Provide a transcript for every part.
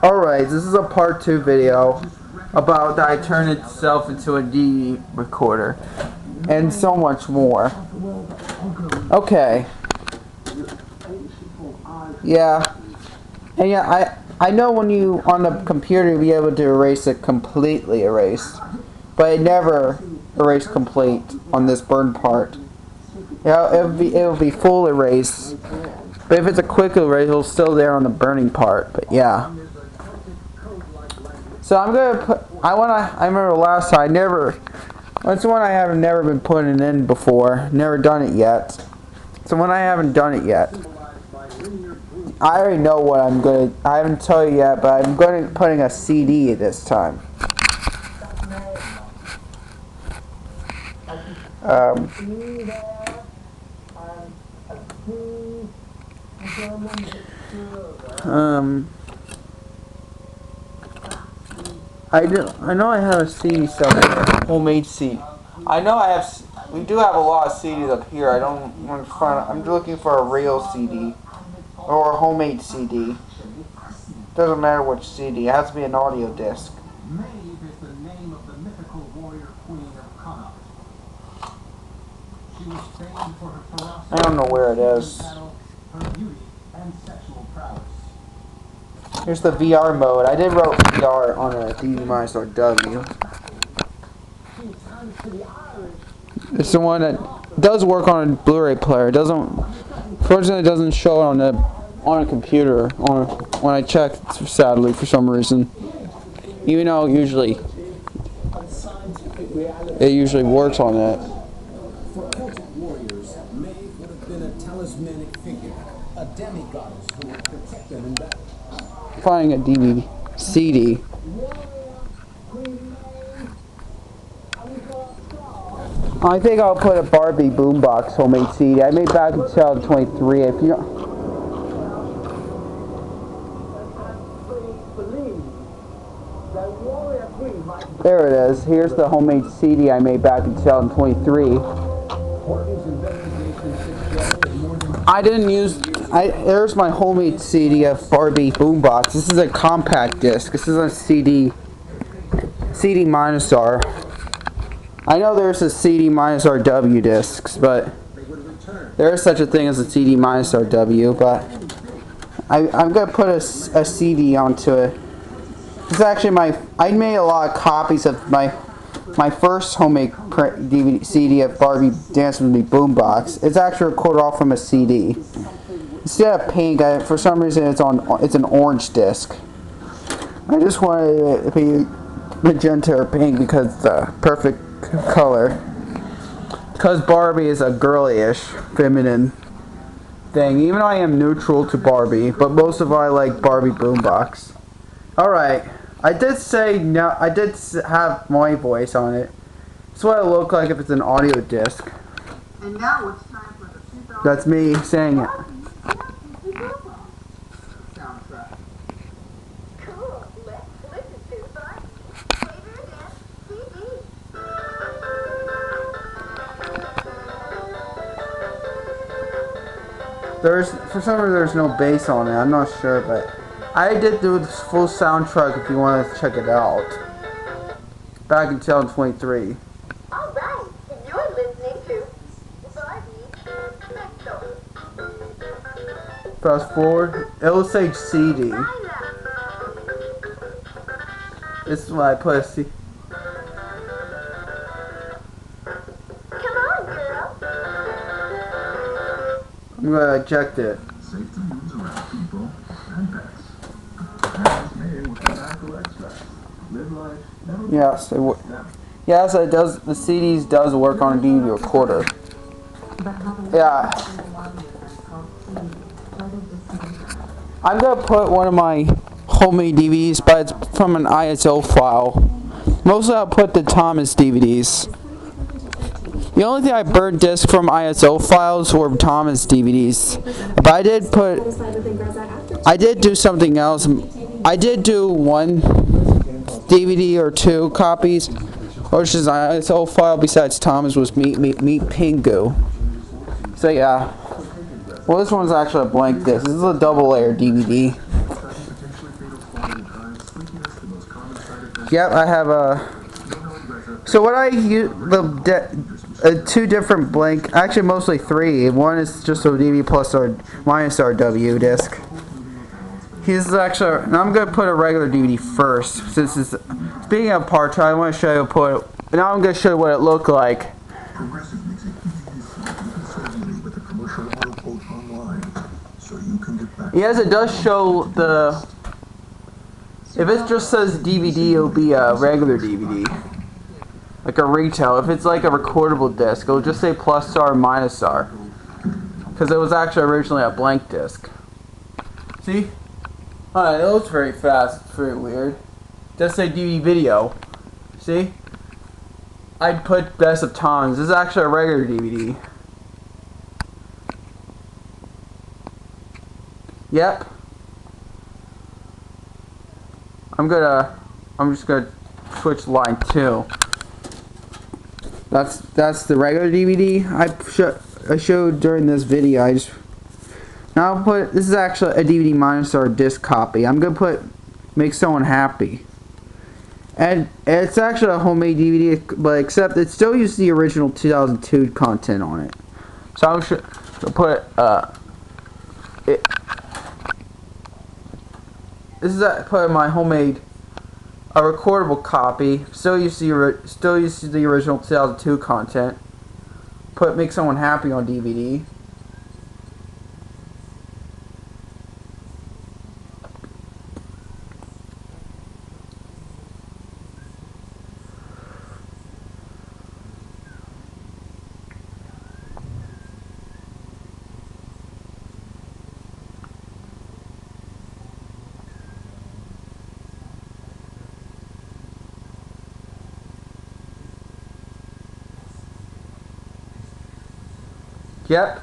Alright, this is a part 2 video about that I turned itself into a DVD recorder and so much more. Okay. Yeah. And yeah, I know when you on the computer you'll be able to erase it completely erased. But it never erased complete on this burn part. Yeah, it'll be full erase. But if it's a quick erase, it'll still there on the burning part. But yeah. So I'm gonna put. I remember last time that's one I haven't never been putting in before. Never done it yet. So when I haven't done it yet, I already know what I'm gonna. I haven't told you yet, but I'm going to putting a CD this time. I know I have a CD somewhere, homemade CD. I know I have. We do have a lot of CDs up here. I'm looking for a real CD or a homemade CD. Doesn't matter which CD. It has to be an audio disc. I don't know where it is. Here's the VR mode. I did wrote VR on a DVR620KU. It's the one that does work on a Blu-ray player. It doesn't. Fortunately, it doesn't show it on a computer. When I checked, sadly, for some reason. Even though it usually works on that. Finding a DVD CD. I think I'll put a Barbie boombox homemade CD. I made back in 2023. If you there it is. Here's the homemade CD I made back in 2023. I didn't use. There's my homemade CD of Barbie boombox. This is a compact disc. This is a CD minus R. I know there's a CD minus RW discs, but there is such a thing as a CD minus RW. But I'm gonna put a CD onto it. It's actually I made a lot of copies of my first homemade DVD CD of Barbie Dancing With Me boombox. It's actually recorded off from a CD. Instead of pink, for some reason it's an orange disc. I just wanted it to be magenta or pink because it's the perfect color. Because Barbie is a girly-ish, feminine thing. Even though I am neutral to Barbie, but most of all I like Barbie boombox. Alright, I did say no. I did have my voice on it. That's what it looked like if it's an audio disc. And now it's time for the 2000. That's me saying it. Soundtrack. Cool. Let's listen to the Flavor Dance CD. For some reason there's no bass on it. I'm not sure, but I did do the full soundtrack if you want to check it out. Back in 2023. All right, you're listening to Barbie Special. Fast forward, it'll say CD. This is why I put a CD. Come on, girl. I'm gonna eject it. Safe to use around people and pets. It's made with tobacco extract. Live life, never Yes, yes, it does. The CDs does work on a DVD recorder. Yeah. I'm gonna put one of my homemade DVDs, but it's from an ISO file. Mostly I'll put the Thomas DVDs. The only thing I burned discs from ISO files were Thomas DVDs. But I did do something else. I did do one DVD or two copies, which is an ISO file besides Thomas was Meet Pingu. So yeah. Well, this one's actually a blank disc. This is a double layer DVD. most common side effects. Yep, I have a. So what I use two different blank, actually mostly three. One is just a DV plus or minus RW disc. Here's actually, and I'm gonna put a regular DVD first. Since it's speaking of parts, I want to show you now I'm gonna show you what it looked like. Progressive makes it easy to see with a commercial auto quote online, so you can get back. Yes, it does show the. If it just says DVD, it'll be a regular DVD. Like a retail. If it's like a recordable disc, it'll just say plus R, minus R. Because it was actually originally a blank disc. See? It looks very fast. It's very weird. It does say DVD video. See? I'd put best of times. This is actually a regular DVD. Yep. I'm just gonna switch line 2. That's the regular DVD I showed during this video. Now I'll put, this is actually a DVD minus or disc copy. I'm gonna put make someone happy. And it's actually a homemade DVD, but except it still uses the original 2002 content on it. So I'm sure to put this is put my homemade a recordable copy. Still uses the original 2002 content. Make someone happy on DVD. Yep.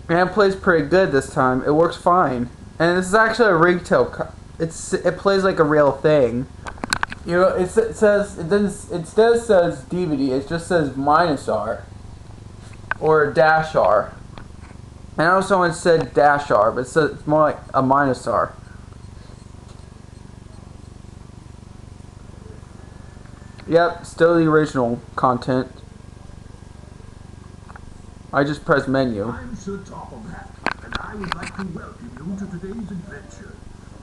And it plays pretty good this time. It works fine. And this is actually a retail. It plays like a real thing. You know, it says instead it says DVD. It just says minus R or dash R. And I know someone said dash R, but it's more like a minus R. Yep, still the original content. I just press menu. I'm Sir Topham Hatt, and I would like to welcome you to today's adventure.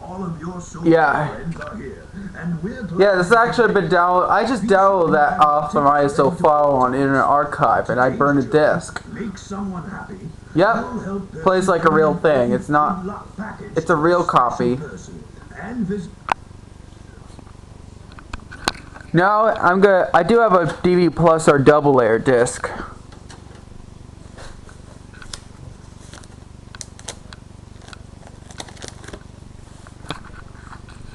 All of your social friends are here, and we're this has actually been downloaded. I just downloaded that off of my ISO file on Internet Archive, and I burned a disc. Make someone happy. Yep, plays like a real thing. It's not. It's a real copy. Now I do have a DV plus or double layer disc.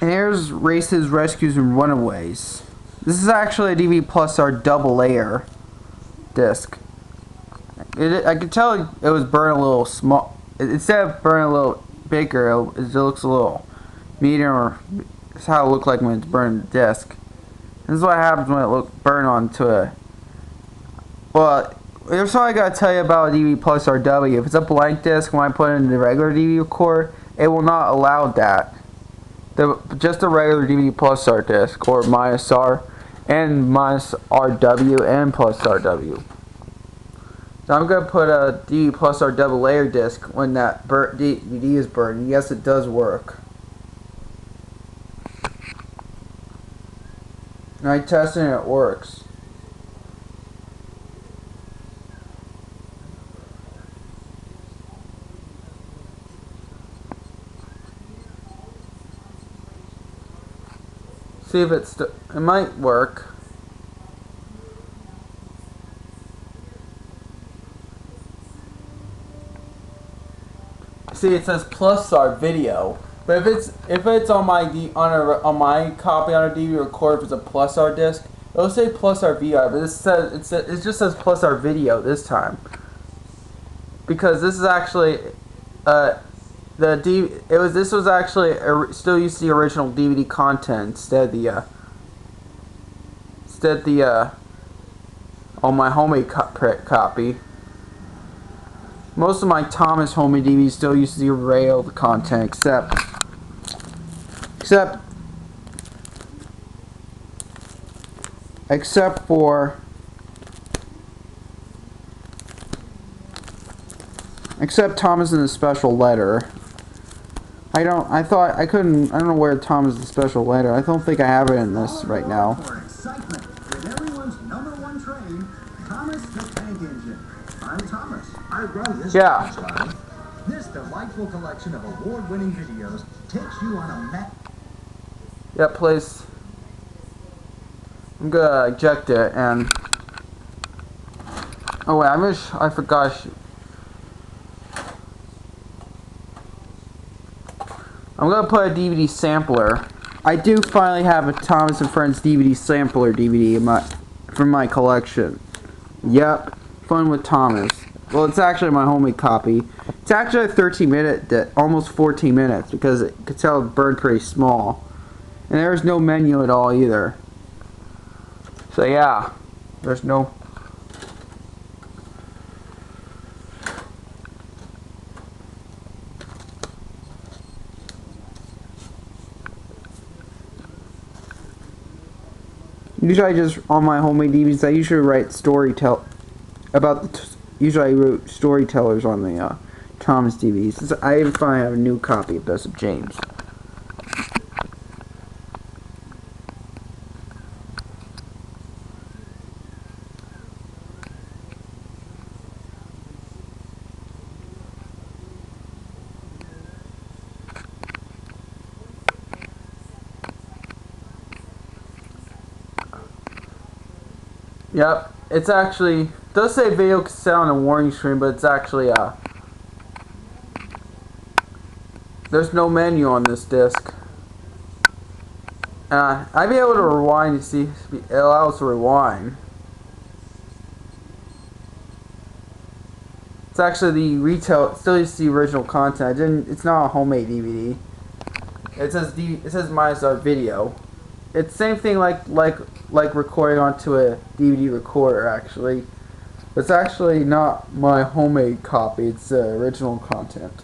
And here's Races, Rescues, and Runaways. This is actually a DV plus R double layer disc. I could tell it was burned a little small. Instead of burning a little bigger, it looks a little medium. That's how it looked like when it's burned the disc. This is what happens when it burned onto a. Well, here's all I gotta tell you about a DV plus RW. If it's a blank disc, when I put it in the regular DVD recorder, it will not allow that. Just a regular DVD plus R disc or minus R and minus RW and plus RW. So I'm going to put a DVD plus R double layer disc when that DVD is burned. Yes, it does work. And I tested and it works. See if it might work. See, it says plus R video, but if it's on my copy on a DVD recorder, if it's a plus R disc, it'll say plus R VR, but it just says plus R video this time because this is actually this was actually still used the original DVD content instead on my homemade copy. Most of my Thomas homemade DVDs still use the rail content, except except for Thomas in the special letter. I don't know where Thomas in the special letter. I don't think I have it in this right now. For excitement with everyone's #1 train, Thomas the Tank Engine. I'm Thomas. I run this line. This delightful collection of award-winning videos takes you on a map. Yep, please. I'm gonna eject it and. Oh wait, I forgot. I'm gonna put a DVD sampler. I do finally have a Thomas and Friends DVD sampler DVD from my collection. Yep, Fun with Thomas. Well, it's actually my homemade copy. It's actually a 13-minute, almost 14 minutes, because it could tell it burned pretty small. And there's no menu at all either. So yeah, there's no. Usually, on my homemade DVDs, I usually write usually I wrote storytellers on the Thomas DVDs. I finally have a new copy of Best of James. Yep, it's actually, it does say video cassette on the warning screen, but it's actually, there's no menu on this disc. I'd be able to rewind to see, it allows to rewind. It's actually the retail, still is the original content. It's not a homemade DVD. It says -R video. It's the same thing like recording onto a DVD recorder, actually. But it's actually not my homemade copy, it's the original content.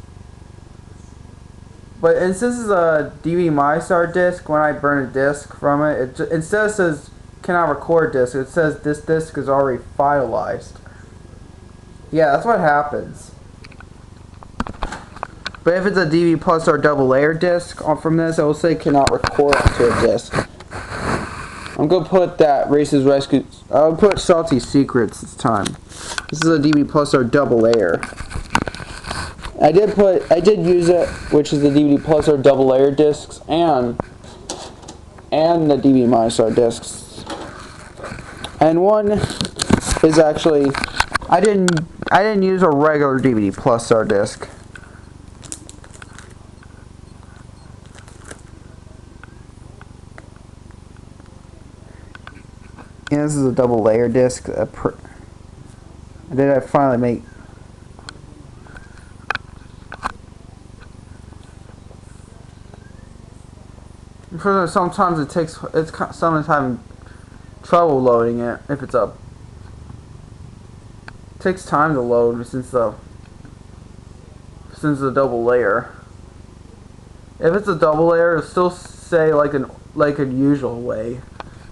But since this is a DVD MyStar disc, when I burn a disc from it, instead of says cannot record disc, it says this disc is already finalized. Yeah, that's what happens. But if it's a DVD plus or double layer disc from this, it will say cannot record onto a disc. I'm gonna put that Race's Rescue. I'll put Salty Secrets this time. This is a DVD plus or double layer. I did use it, which is the DVD plus or double layer discs and the DVD MyStar discs. And one is actually I didn't use a regular DVD plus R disc. Yeah, this is a double layer disc. I finally make. Sometimes sometimes having trouble loading it if it's up. It takes time to load since the double layer. If it's a double layer, it'll still say like a usual way.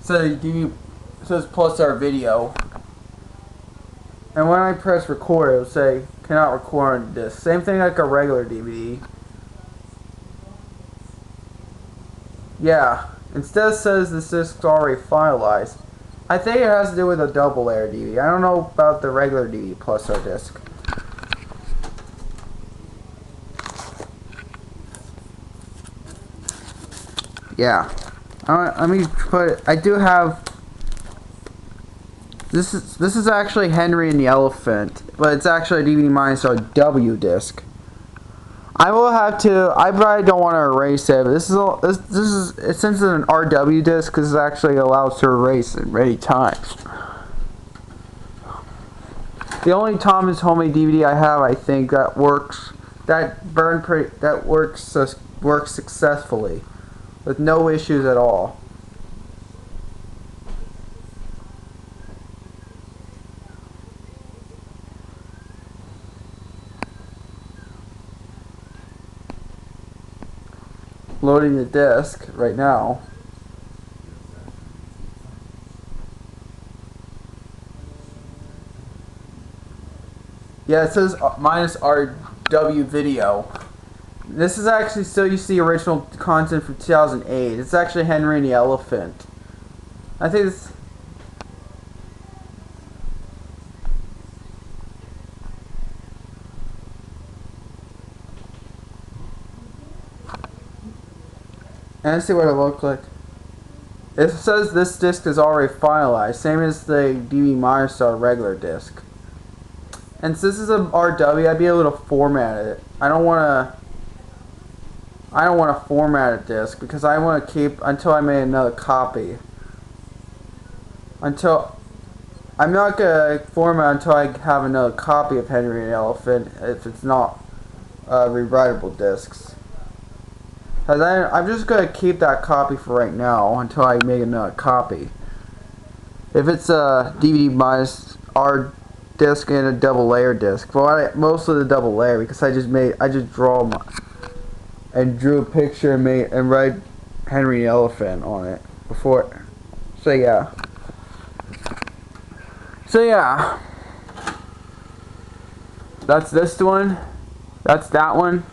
So it says plus our video, and when I press record, it'll say cannot record on disc. Same thing like a regular DVD. Yeah, instead it says this disc's already finalized. I think it has to do with a double layer DVD. I don't know about the regular DVD plus our disc. Yeah, let me put. I do have. This is actually Henry and the Elephant, but it's actually a DVD MyStar W disc. I will have to. I probably don't want to erase it, but this is since it's an RW disc, because it actually allows to erase at many times. The only Thomas homemade DVD I have, I think, that works successfully with no issues at all. Loading the disc right now. Yeah, it says minus RW video. This is actually still you see original content from 2008. It's actually Henry and the Elephant. I think it's. And let's see what it looks like. It says this disc is already finalized, same as the DV Mindstar regular disc. And since this is a RW, I'd be able to format it. I don't want to format a disc because I want to keep until I make another copy. I'm not gonna format until I have another copy of Henry and the Elephant if it's not rewritable discs. Cause I'm just gonna keep that copy for right now until I make another copy. If it's a DVD minus R disc and a double layer disc, well, most of the double layer because I just drew a picture and write Henry the Elephant on it before. So yeah. That's this one. That's that one.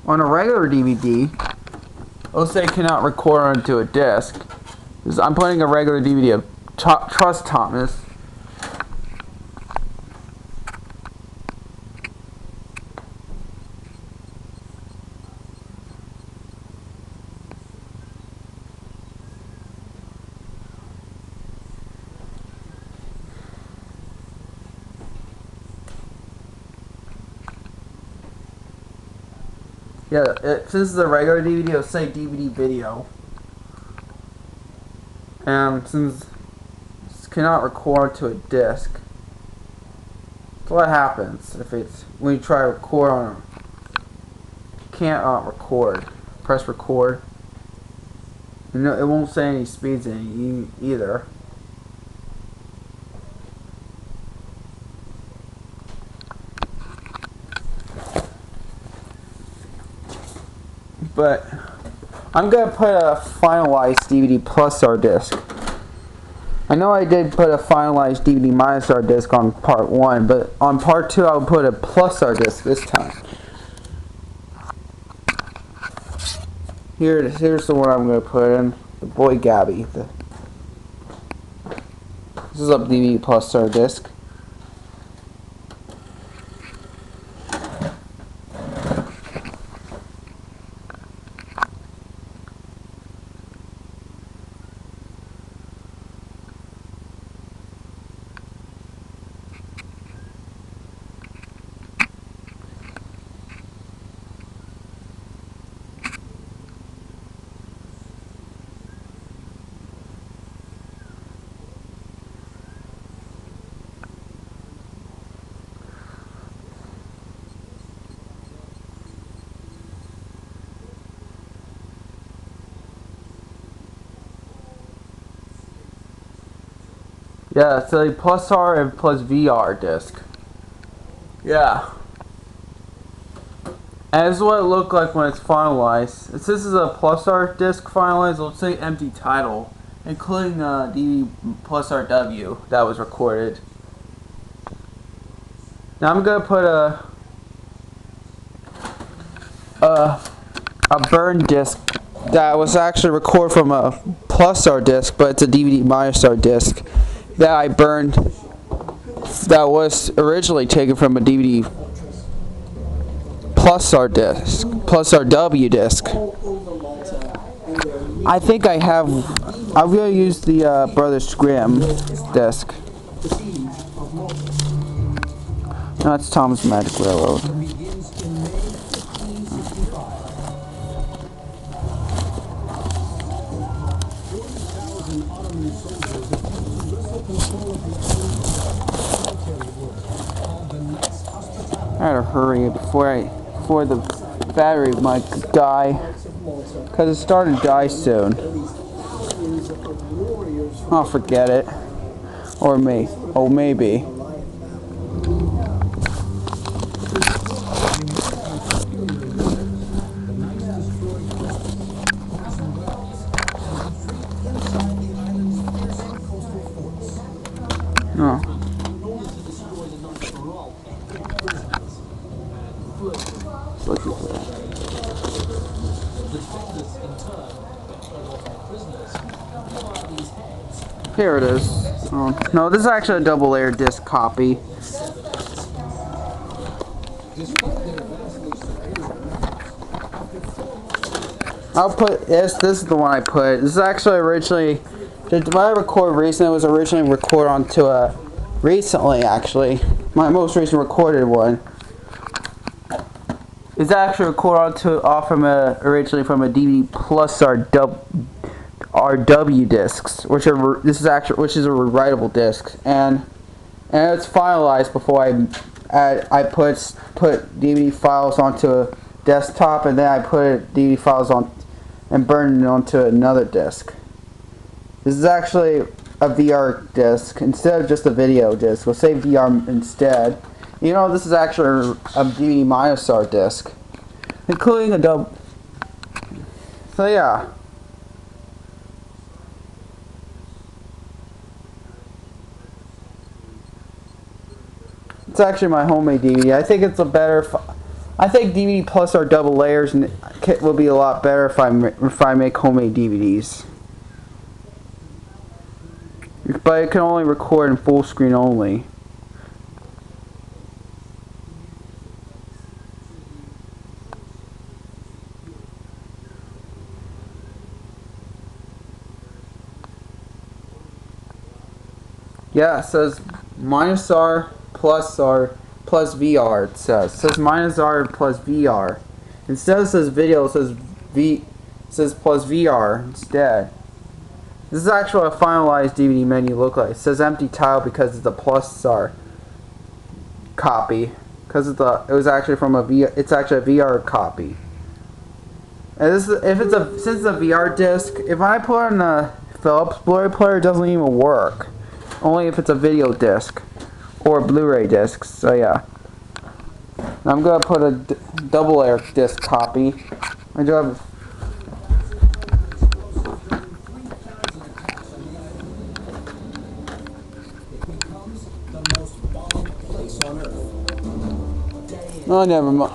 On a regular DVD, it'll say cannot record onto a disc. I'm putting a regular DVD of Trust Thomas. Yeah, since it's a regular DVD, it'll say DVD video. And since it cannot record to a disc, so what happens if it's when you try to record on a can't record? Press record. You know, it won't say any speeds in it either. But I'm gonna put a finalized DVD plus R disc. I know I did put a finalized DVD minus R disc on part 1, but on part 2 I'll put a plus R disc this time. Here's the one I'm gonna put in. The Boy Gabby. This is a DVD plus R disc. Yeah, it's a plus R and plus VR disc. Yeah. And this is what it looked like when it's finalized. Since this is a plus R disc finalized, it'll say empty title, including the plus RW that was recorded. Now I'm gonna put a burn disc that was actually recorded from a plus R disc, but it's a DVD minus R disc that I burned. That was originally taken from a DVD plus R disc, plus RW disc. I think I have. I'm gonna use the Brothers Grimm disc. No, it's Tom's Magic Railroad. I gotta hurry before the battery might die, because it's starting to die soon. I'll forget it, or maybe. Oh. looking for that. Here it is. Oh, no, this is actually a double layer disc copy. I'll put this. This is the one I put. This is actually originally. What I recorded recently was originally recorded onto a. Recently, actually, my most recent recorded one. It's actually recorded originally from a DVD plus RW discs, which is a rewritable disc, and it's finalized before I put DVD files onto a desktop, and then I put DVD files on and burned it onto another disc. This is actually a VR disc instead of just a video disc. We'll say VR instead. You know, this is actually a DVD -R disc, including a double. So yeah. It's actually my homemade DVD. I think it's a better. I think DVD plus our double layers will be a lot better if I make homemade DVDs. But it can only record in full screen only. Yeah, it says -R plus VR. It says -R plus VR. Instead it says video, it says plus VR instead. This is actually a finalized DVD menu look like. It says empty tile because it's a +R copy. Because it was actually from it's actually a VR copy. And this is, since it's a VR disc, if I put it in a Philips Blu-ray player, it doesn't even work. Only if it's a video disc or Blu-ray disc. So yeah, I'm gonna put a double layer disc copy. I do have. Oh, never mind.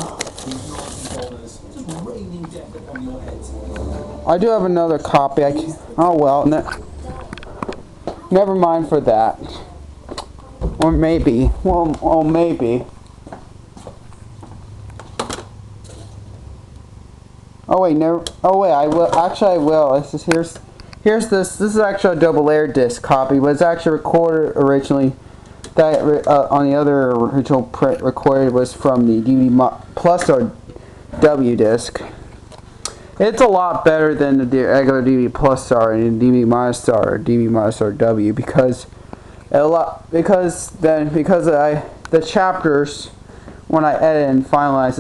I do have another copy. Oh well. Never mind for that. Or maybe. Well, maybe. Oh wait, never. Oh wait, I will. Actually, I will. Here's this. This is actually a double layer disc copy, but it's actually recorded originally. That on the other original print recorded was from the DVD plus or W disc. It's a lot better than the regular DVD plus R and DVD minus R or DVD minus R W because the chapters when I edit and finalize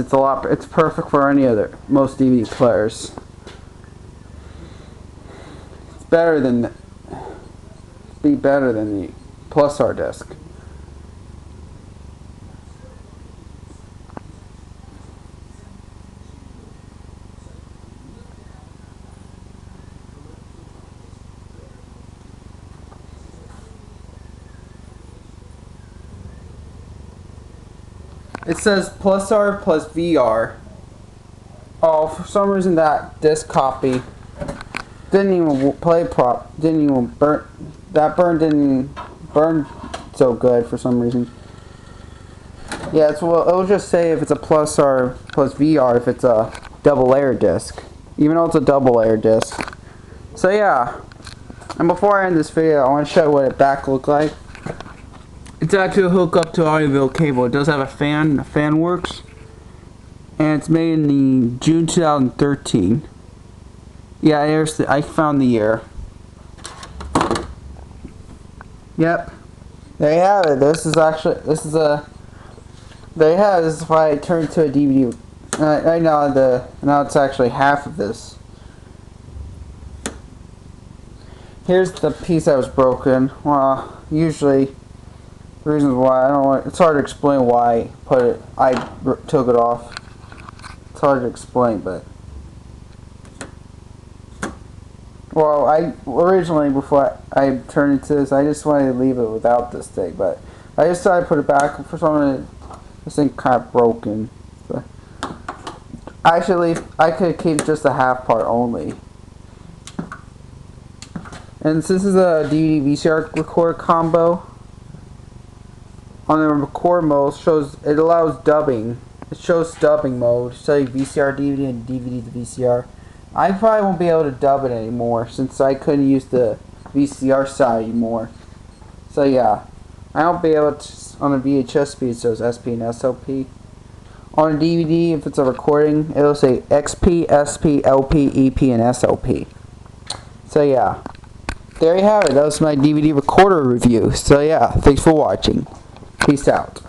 it's perfect for most DVD players. It's better than the plus R disc. It says plus R plus VR. Oh, for some reason that disc copy didn't even play didn't even burn. That didn't burn so good for some reason. Yeah, it'll just say if it's a plus R plus VR if it's a double layer disc, even though it's a double layer disc. So yeah, and before I end this video, I want to show what it back look like. It's actually hooked up to audio cable. It does have a fan. The fan works, and it's made in the June 2013. Yeah, I found the year. Yep, there you have it. This is why I turned to a DVD. Right now it's actually half of this. Here's the piece that was broken. Well, usually. Reasons why it's hard to explain why I took it off. It's hard to explain, but well, originally before I turned into this, I just wanted to leave it without this thing, but I decided to put it back for some reason. This thing kind of broken. So, Actually, I could keep just the half part only. And since this is a DVD VCR record combo, on the record mode it allows dubbing. It shows dubbing mode, so VCR DVD and DVD to VCR. I probably won't be able to dub it anymore since I couldn't use the VCR side anymore. So yeah, I won't be able to on a VHS speed, so it's SP and SLP. On a DVD, if it's a recording, it'll say XP, SP, LP, EP, and SLP. So yeah, there you have it. That was my DVD recorder review. So yeah, thanks for watching. Peace out.